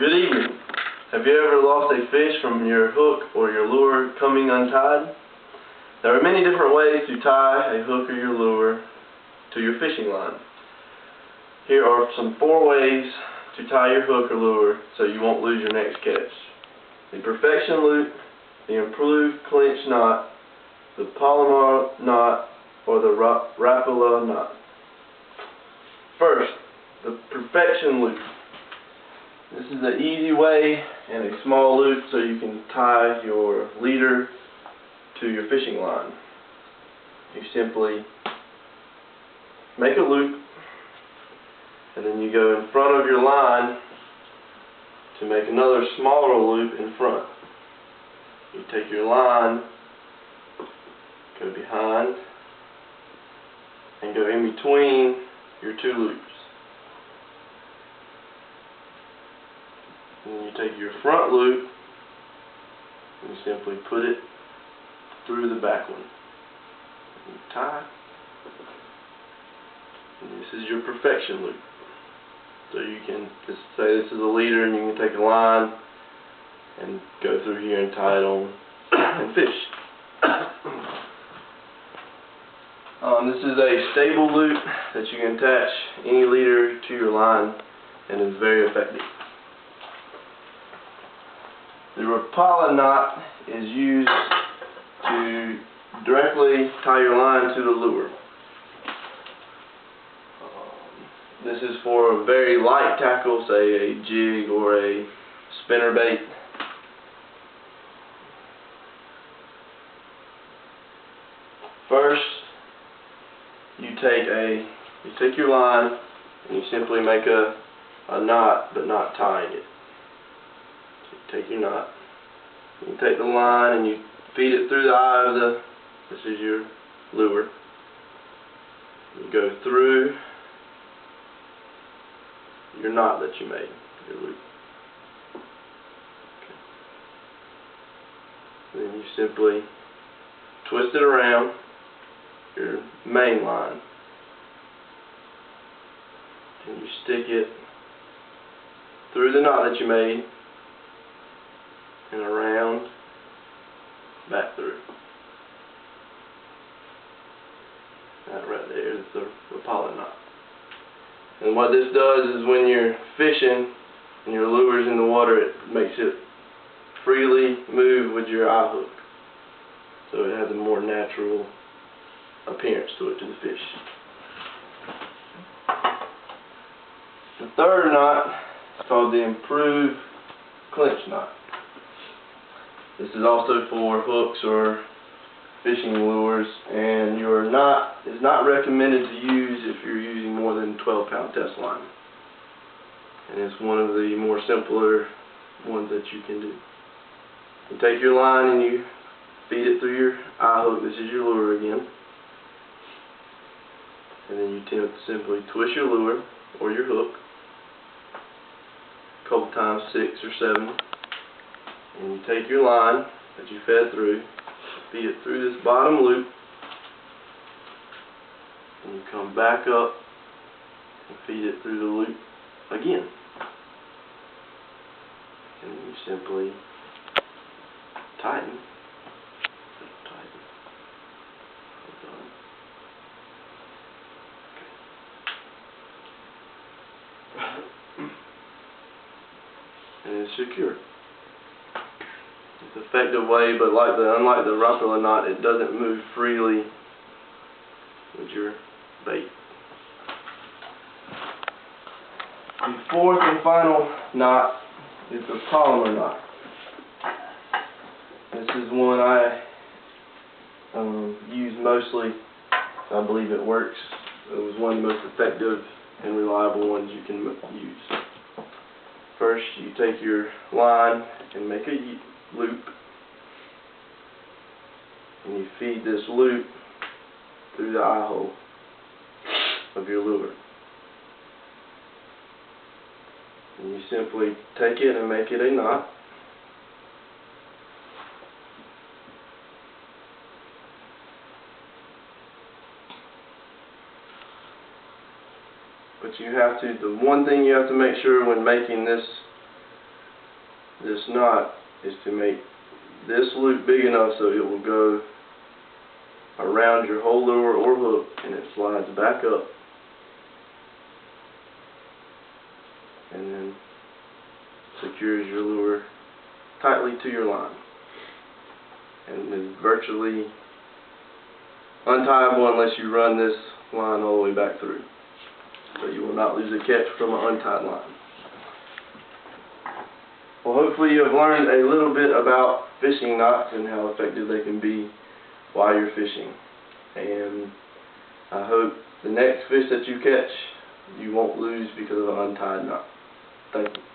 Good evening. Have you ever lost a fish from your hook or your lure coming untied? There are many different ways to tie a hook or your lure to your fishing line. Here are some 4 ways to tie your hook or lure so you won't lose your next catch. The perfection loop, the improved clinch knot, the Palomar knot, or the Rapala knot. First, the perfection loop. This is an easy way and a small loop so you can tie your leader to your fishing line. You simply make a loop and then you go in front of your line to make another smaller loop in front. You take your line, go behind, and go in between your 2 loops. And then you take your front loop and you simply put it through the back one. And you tie. And this is your perfection loop. So you can just say this is a leader and you can take a line and go through here and tie it on and fish. This is a stable loop that you can attach any leader to your line and is very effective. The Rapala knot is used to directly tie your line to the lure. This is for a very light tackle, say a jig or a spinnerbait. First, you take your line and you simply make a knot, but not tying it. Take your knot, you take the line and you feed it through the eye of this is your lure. You go through your knot that you made, your loop. Okay. Then you simply twist it around your main line and you stick it through the knot that you made and around, back through. That right there is the Rapala knot. And what this does is when you're fishing and your lure's in the water, it makes it freely move with your eye hook. So it has a more natural appearance to it, to the fish. The third knot is called the improved clinch knot. This is also for hooks or fishing lures, and your knot is not recommended to use if you're using more than 12-pound test line. And it's one of the more simpler ones that you can do. You take your line and you feed it through your eye hook. This is your lure again. And then you simply twist your lure or your hook a couple times, 6 or 7. And you take your line that you fed through, feed it through this bottom loop, and you come back up and feed it through the loop again. And you simply tighten. And it's secure. It's an effective way, but unlike the Rapala knot, it doesn't move freely with your bait. The fourth and final knot is the Palomar knot. This is one I use mostly. I believe it works. It was one of the most effective and reliable ones you can use. First, you take your line and make a loop, and you feed this loop through the eye hole of your lure. And you simply take it and make it a knot. But you have to, the one thing you have to make sure when making this this knot is to make this loop big enough so it will go around your whole lure or hook, and it slides back up and then secures your lure tightly to your line, and is virtually untieable unless you run this line all the way back through. So you will not lose a catch from an untied line. Well, hopefully you have learned a little bit about fishing knots and how effective they can be while you're fishing. And I hope the next fish that you catch, you won't lose because of an untied knot. Thank you.